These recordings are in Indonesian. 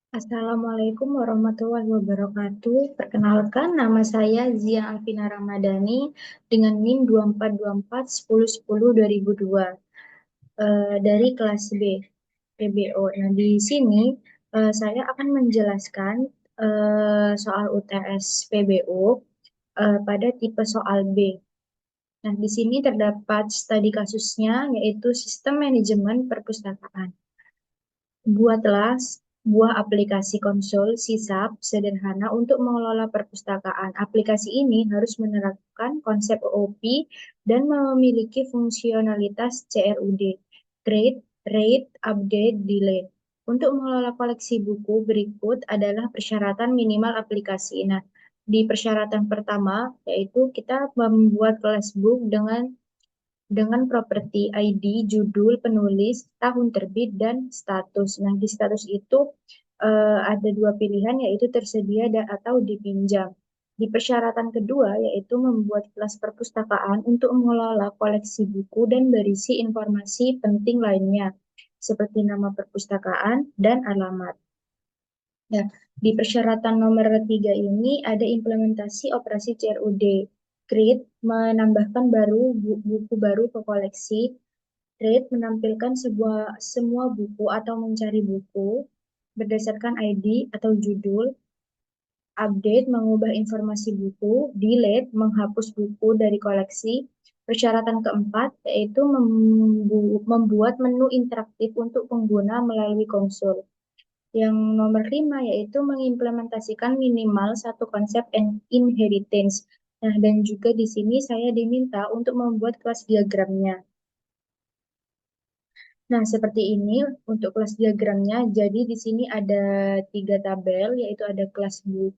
Assalamualaikum warahmatullahi wabarakatuh. Perkenalkan, nama saya Zia Alvina Ramadhani dengan NIM 24241010-2002 dari kelas B PBO. Nah, di sini saya akan menjelaskan soal UTS PBO pada tipe soal B. Nah, di sini terdapat studi kasusnya yaitu Sistem Manajemen Perpustakaan. Buatlah sebuah aplikasi konsol sisap sederhana untuk mengelola perpustakaan. Aplikasi ini harus menerapkan konsep OOP dan memiliki fungsionalitas CRUD, Create, Read, Update, Delete. Untuk mengelola koleksi buku berikut adalah persyaratan minimal aplikasi. Nah, di persyaratan pertama yaitu kita membuat kelas book dengan properti ID, judul, penulis, tahun terbit, dan status. Nah, di status itu ada dua pilihan, yaitu tersedia dan atau dipinjam. Di persyaratan kedua, yaitu membuat kelas perpustakaan untuk mengelola koleksi buku dan berisi informasi penting lainnya, seperti nama perpustakaan dan alamat. Nah, di persyaratan nomor 3 ini ada implementasi operasi CRUD. Create menambahkan buku baru ke koleksi. Read menampilkan semua buku atau mencari buku berdasarkan ID atau judul. Update mengubah informasi buku. Delete menghapus buku dari koleksi. Persyaratan keempat yaitu membuat menu interaktif untuk pengguna melalui konsol. Yang nomor 5 yaitu mengimplementasikan minimal satu konsep inheritance. Nah, dan juga di sini saya diminta untuk membuat kelas diagramnya. Nah, seperti ini untuk kelas diagramnya. Jadi di sini ada tiga tabel, yaitu ada kelas buku,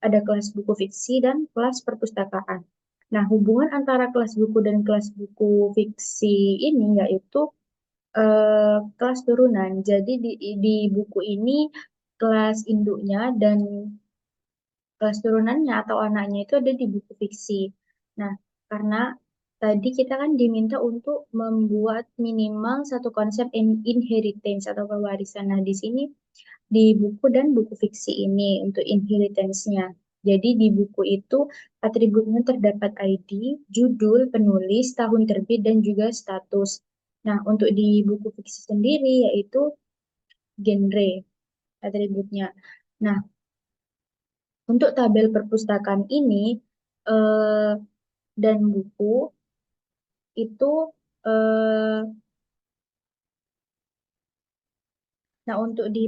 ada kelas buku fiksi, dan kelas perpustakaan. Nah, hubungan antara kelas buku dan kelas buku fiksi ini yaitu kelas turunan. Jadi di buku ini kelas induknya dan kelas turunannya atau anaknya itu ada di buku fiksi. Nah, karena tadi kita kan diminta untuk membuat minimal satu konsep inheritance atau pewarisan. Nah, di sini di buku dan buku fiksi ini untuk inheritance-nya. Jadi di buku itu atributnya terdapat ID, judul, penulis, tahun terbit, dan juga status. Nah, untuk di buku fiksi sendiri yaitu genre atributnya. Nah, untuk tabel perpustakaan ini eh, dan buku itu eh, nah untuk di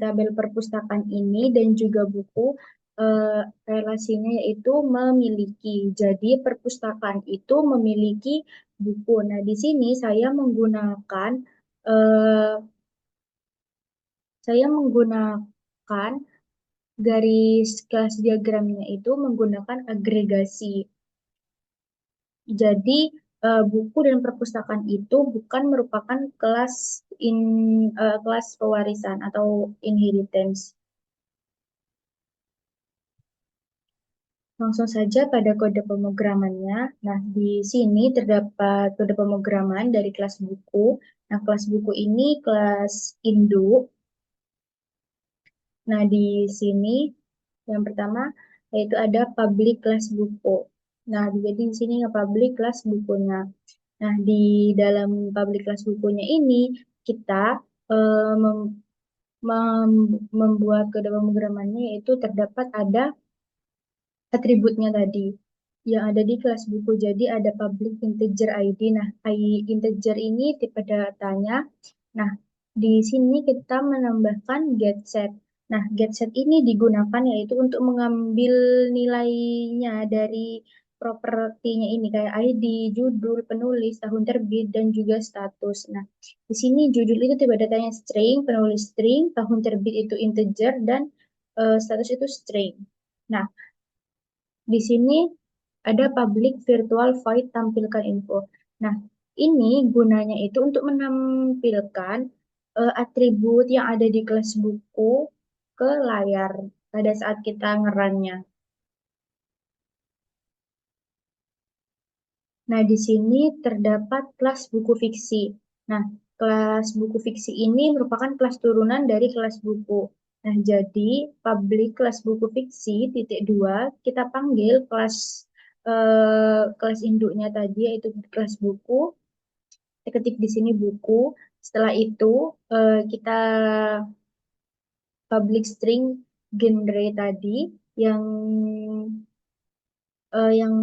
tabel perpustakaan ini dan juga buku eh, relasinya yaitu memiliki. Jadi perpustakaan itu memiliki buku. Nah, di sini eh, saya menggunakan garis kelas diagramnya itu menggunakan agregasi. Jadi buku dan perpustakaan itu bukan merupakan kelas pewarisan atau inheritance. Langsung saja pada kode pemrogramannya. Nah, di sini terdapat kode pemrograman dari kelas buku. Nah, kelas buku ini kelas induk. Nah, di sini yang pertama yaitu ada public kelas buku. Nah, jadi di sini nge-public kelas bukunya. Nah, di dalam public kelas bukunya ini kita eh, mem- membuat kode pemrogramannya yaitu terdapat ada atributnya tadi yang ada di kelas buku. Jadi ada public integer ID. Nah, integer ini tipe datanya. Nah, di sini kita menambahkan getSet. Nah, getSet ini digunakan yaitu untuk mengambil nilainya dari propertinya ini kayak ID, judul, penulis, tahun terbit, dan juga status. Nah, di sini judul itu tipe datanya string, penulis string, tahun terbit itu integer, dan status itu string. Nah, di sini ada public virtual void tampilkan info. Nah, ini gunanya itu untuk menampilkan atribut yang ada di kelas buku ke layar pada saat kita ngerannya. Nah, di sini terdapat kelas buku fiksi. Nah, kelas buku fiksi ini merupakan kelas turunan dari kelas buku. Nah, jadi publik kelas buku fiksi titik dua kita panggil kelas induknya tadi yaitu kelas buku. Kita ketik di sini buku. Setelah itu kita public string genre tadi yang yang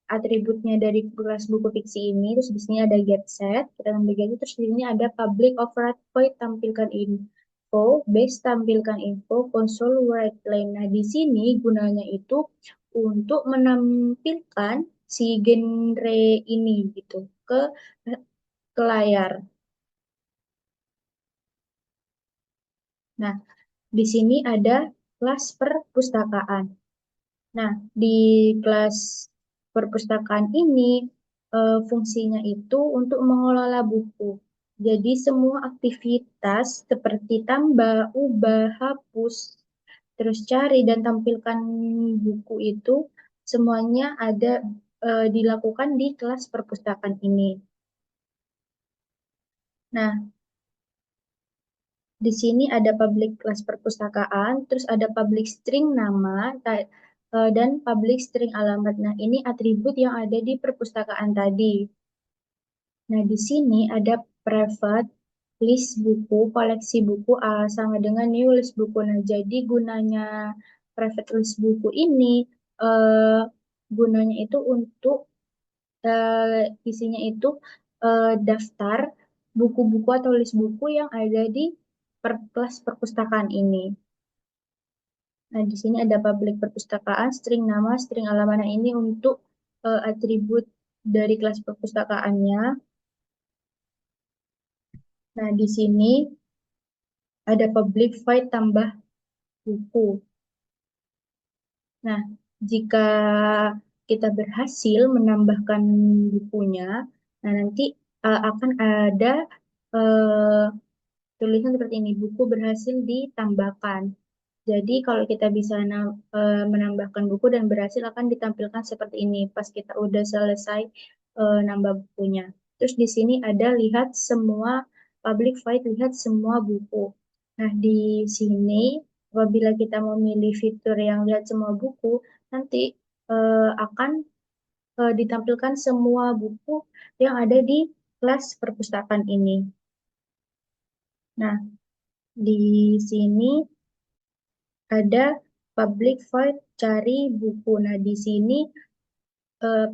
atributnya dari kelas buku fiksi ini, terus di sini ada get set, kita ambil get set, terus di sini ada public override void tampilkan info, base tampilkan info, console write line. Nah, di sini gunanya itu untuk menampilkan si genre ini gitu ke layar. Nah, di sini ada kelas perpustakaan. Nah, di kelas perpustakaan ini fungsinya itu untuk mengelola buku. Jadi semua aktivitas seperti tambah, ubah, hapus, terus cari dan tampilkan buku itu semuanya ada dilakukan di kelas perpustakaan ini. Nah, di sini ada public kelas perpustakaan, terus ada public string nama dan public string alamat. Nah, ini atribut yang ada di perpustakaan tadi. Nah, di sini ada private list buku, koleksi buku sama dengan new list buku. Nah, jadi gunanya private list buku ini eh, gunanya itu untuk isinya itu daftar buku-buku atau list buku yang ada di kelas perpustakaan ini. Nah, di sini ada public perpustakaan, string nama, string alamat. Nah, ini untuk atribut dari kelas perpustakaannya. Nah, di sini ada public void tambah buku. Nah, jika kita berhasil menambahkan bukunya, nah nanti akan ada eh, tulisan seperti ini, buku berhasil ditambahkan. Jadi kalau kita bisa menambahkan buku dan berhasil akan ditampilkan seperti ini pas kita udah selesai nambah bukunya. Terus di sini ada lihat semua public file, lihat semua buku. Nah, di sini apabila kita memilih fitur yang lihat semua buku, nanti akan ditampilkan semua buku yang ada di kelas perpustakaan ini. Nah, di sini ada public void cari buku. Nah, di sini eh,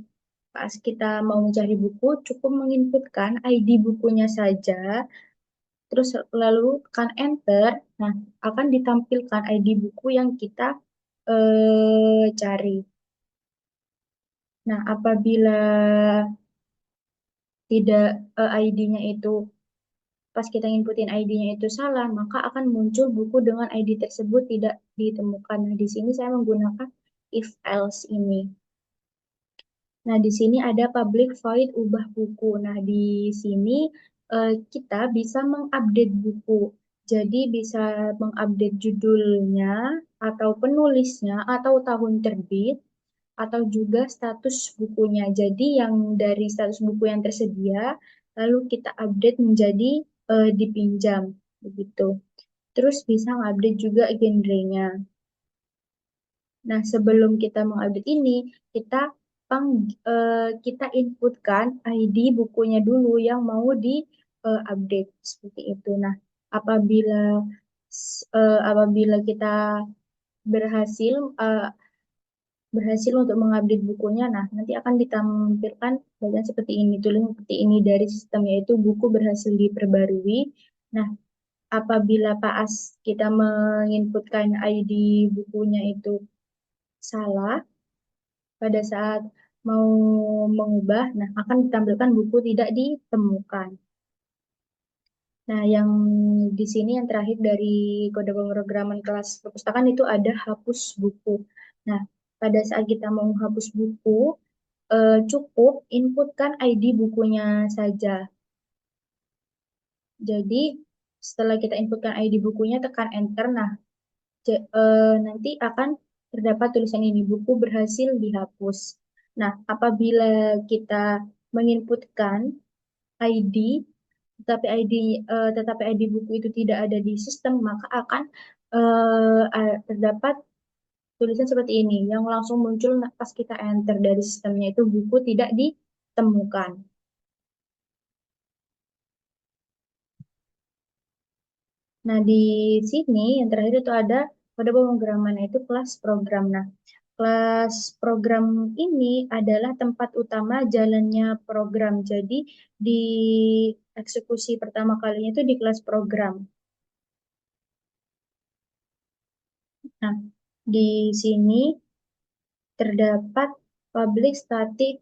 pas kita mau mencari buku, cukup menginputkan ID bukunya saja, terus lalu tekan enter. Nah, akan ditampilkan ID buku yang kita cari. Nah, apabila tidak ID-nya itu pas kita inputin ID-nya itu salah, maka akan muncul buku dengan ID tersebut tidak ditemukan. Nah, di sini saya menggunakan if else ini. Nah, di sini ada public void ubah buku. Nah, di sini kita bisa mengupdate buku. Jadi bisa mengupdate judulnya atau penulisnya atau tahun terbit atau juga status bukunya. Jadi yang dari status buku yang tersedia lalu kita update menjadi dipinjam begitu. Terus bisa mengupdate juga genrenya. Nah, sebelum kita mengupdate ini, kita kita inputkan ID bukunya dulu yang mau di update seperti itu. Nah, apabila apabila kita berhasil berhasil untuk mengupdate bukunya, nah nanti akan ditampilkan bagian seperti ini, tulis seperti ini dari sistem yaitu buku berhasil diperbarui. Nah, apabila pas kita menginputkan ID bukunya itu salah, pada saat mau mengubah, nah akan ditampilkan buku tidak ditemukan. Nah, yang di sini yang terakhir dari kode pemrograman kelas perpustakaan itu ada hapus buku. Nah, pada saat kita mau hapus buku, cukup inputkan ID bukunya saja. Jadi, setelah kita inputkan ID bukunya, tekan enter. Nah, nanti akan terdapat tulisan ini, buku berhasil dihapus. Nah, apabila kita menginputkan ID tetapi ID buku itu tidak ada di sistem, maka akan terdapat tulisan seperti ini yang langsung muncul pas kita enter dari sistemnya itu buku tidak ditemukan. Nah, di sini yang terakhir itu ada pada pemrograman itu kelas program. Nah, kelas program ini adalah tempat utama jalannya program. Jadi, di eksekusi pertama kalinya itu di kelas program. Nah, di sini terdapat public static,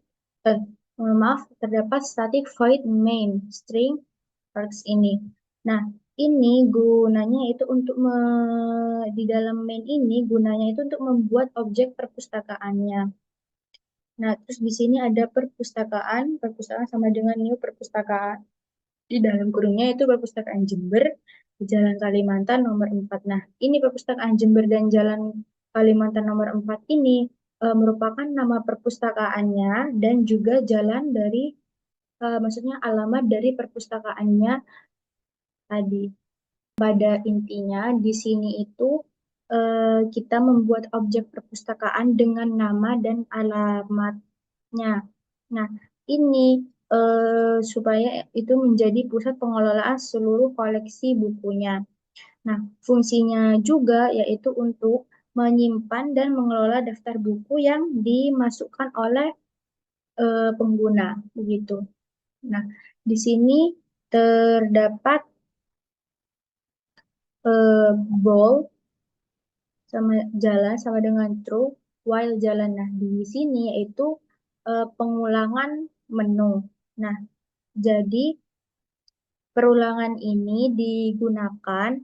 eh, maaf, terdapat static void main string works ini. Nah, ini gunanya itu untuk di dalam main ini gunanya itu untuk membuat objek perpustakaannya. Nah, terus di sini ada perpustakaan, perpustakaan sama dengan new perpustakaan. Di dalam kurungnya itu perpustakaan Jember, di Jalan Kalimantan nomor 4. Nah, ini perpustakaan Jember dan Jalan Kalimantan nomor 4 ini merupakan nama perpustakaannya dan juga jalan dari, maksudnya alamat dari perpustakaannya tadi. Pada intinya, di sini itu kita membuat objek perpustakaan dengan nama dan alamatnya. Nah, ini supaya itu menjadi pusat pengelolaan seluruh koleksi bukunya. Nah, fungsinya juga yaitu untuk menyimpan dan mengelola daftar buku yang dimasukkan oleh pengguna, begitu. Nah, di sini terdapat bold sama jalan sama dengan true while jalan. Nah, di sini yaitu pengulangan menu. Nah, jadi perulangan ini digunakan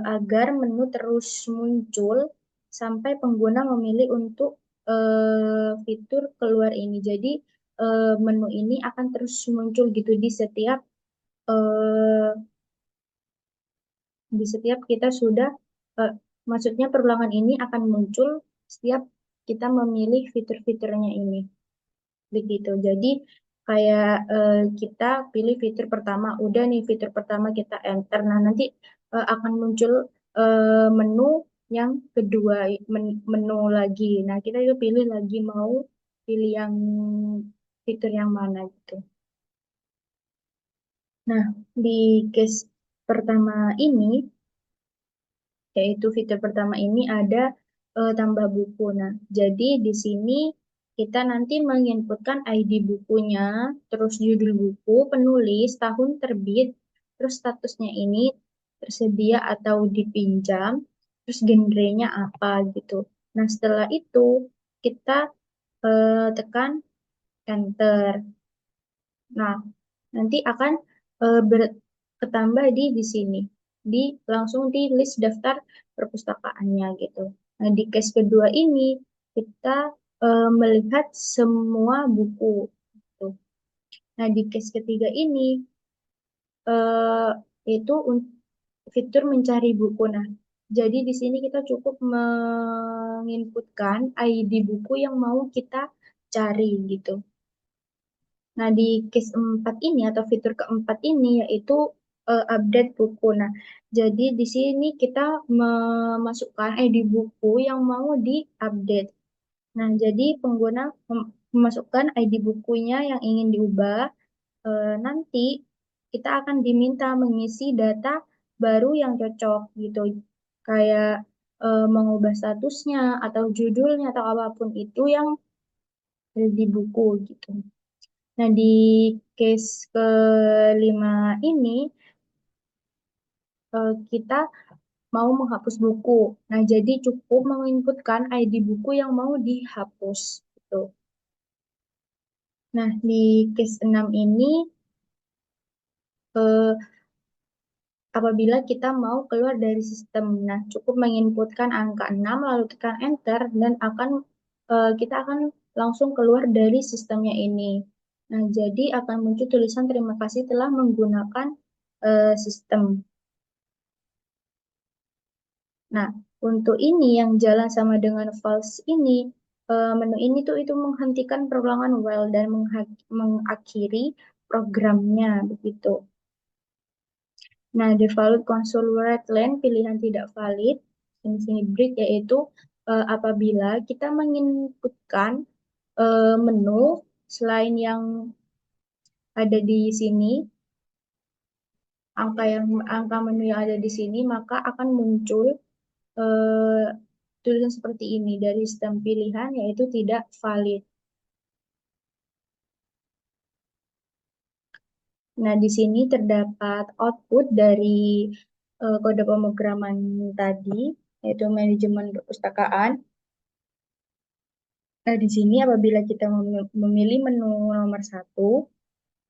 agar menu terus muncul sampai pengguna memilih untuk fitur keluar ini. Jadi menu ini akan terus muncul gitu eh, di setiap kita sudah eh, maksudnya perulangan ini akan muncul setiap kita memilih fitur-fiturnya ini begitu. Jadi kayak kita pilih fitur pertama, udah nih fitur pertama kita enter. Nah, nanti akan muncul menu yang kedua, menu lagi. Nah, kita itu pilih lagi mau pilih yang fitur yang mana gitu. Nah, di case pertama ini yaitu fitur pertama ini ada tambah buku. Nah, jadi di sini kita nanti menginputkan ID bukunya, terus judul buku, penulis, tahun terbit, terus statusnya ini tersedia atau dipinjam, terus genrenya apa gitu. Nah, setelah itu kita tekan enter. Nah, nanti akan ketambah di sini, di langsung di list daftar perpustakaannya gitu. Nah, di case kedua ini kita melihat semua buku gitu. Nah, di case ketiga ini eh, itu fitur mencari buku. Nah, jadi di sini kita cukup menginputkan ID buku yang mau kita cari gitu. Nah, di case 4 ini atau fitur keempat ini yaitu update buku. Nah, jadi di sini kita memasukkan ID buku yang mau diupdate. Nah, jadi pengguna memasukkan ID bukunya yang ingin diubah. Nanti kita akan diminta mengisi data baru yang cocok gitu. Kayak mengubah statusnya atau judulnya atau apapun itu yang ada di buku gitu. Nah, di case kelima ini kita mau menghapus buku. Nah, jadi cukup menginputkan ID buku yang mau dihapus. Gitu. Nah, di case 6 ini eh, apabila kita mau keluar dari sistem. Nah, cukup menginputkan angka 6 lalu tekan enter dan kita akan langsung keluar dari sistemnya ini. Nah, jadi akan muncul tulisan terima kasih telah menggunakan sistem. Nah, untuk ini yang jalan sama dengan false ini, menu ini tuh itu menghentikan perulangan while dan mengakhiri programnya begitu. Nah, default console word line pilihan tidak valid, sini break yaitu apabila kita menginputkan menu selain yang ada di sini, angka menu yang ada di sini, maka akan muncul eh, tulisan seperti ini dari sistem pilihan yaitu tidak valid. Nah, di sini terdapat output dari kode pemrograman tadi, yaitu manajemen perpustakaan. Nah, di sini apabila kita memilih menu nomor satu,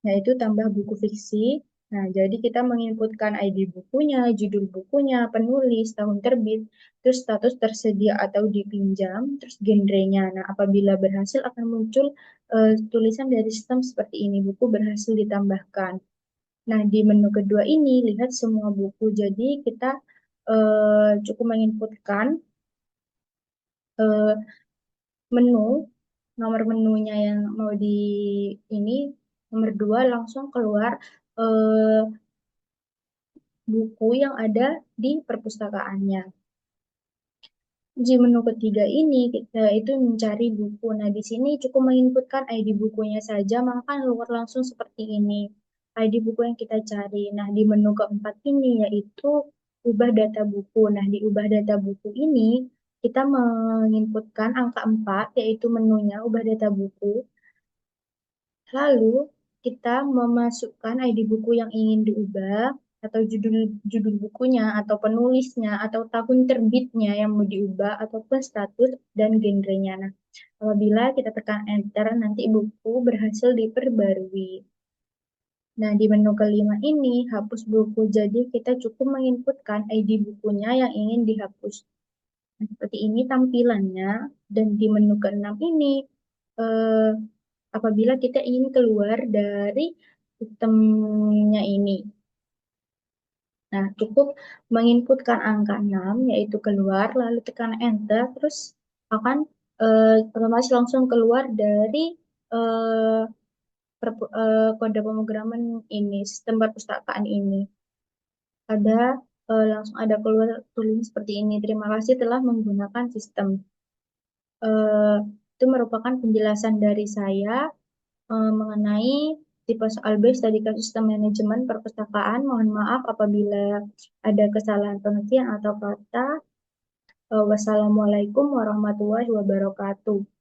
yaitu tambah buku fiksi. Nah, jadi kita menginputkan ID bukunya, judul bukunya, penulis, tahun terbit, terus status tersedia atau dipinjam, terus genrenya. Nah, apabila berhasil akan muncul tulisan dari sistem seperti ini, buku berhasil ditambahkan. Nah, di menu kedua ini lihat semua buku. Jadi kita cukup menginputkan eh, menu, nomor menunya yang mau di ini, nomor dua langsung keluar eh, buku yang ada di perpustakaannya. Di menu ketiga ini kita itu mencari buku. Nah, di sini cukup menginputkan ID bukunya saja, maka keluar langsung seperti ini. ID buku yang kita cari. Nah, di menu keempat ini yaitu ubah data buku. Nah, di ubah data buku ini kita menginputkan angka 4 yaitu menunya ubah data buku. Lalu kita memasukkan ID buku yang ingin diubah atau judul judul bukunya atau penulisnya atau tahun terbitnya yang mau diubah ataupun status dan genrenya. Nah, apabila kita tekan enter nanti buku berhasil diperbarui. Nah, di menu kelima ini hapus buku. Jadi kita cukup menginputkan ID bukunya yang ingin dihapus. Nah, seperti ini tampilannya dan di menu keenam ini eh, apabila kita ingin keluar dari sistemnya ini. Nah, cukup menginputkan angka 6 yaitu keluar, lalu tekan enter, terus akan otomatis langsung keluar dari eh, kode pemrograman ini, sistem perpustakaan ini. Ada langsung ada keluar tulisan seperti ini. Terima kasih telah menggunakan sistem. Eh, itu merupakan penjelasan dari saya mengenai tipe soal base dari kasus sistem manajemen perpustakaan. Mohon maaf apabila ada kesalahan pengertian atau kata. Wassalamualaikum warahmatullahi wabarakatuh.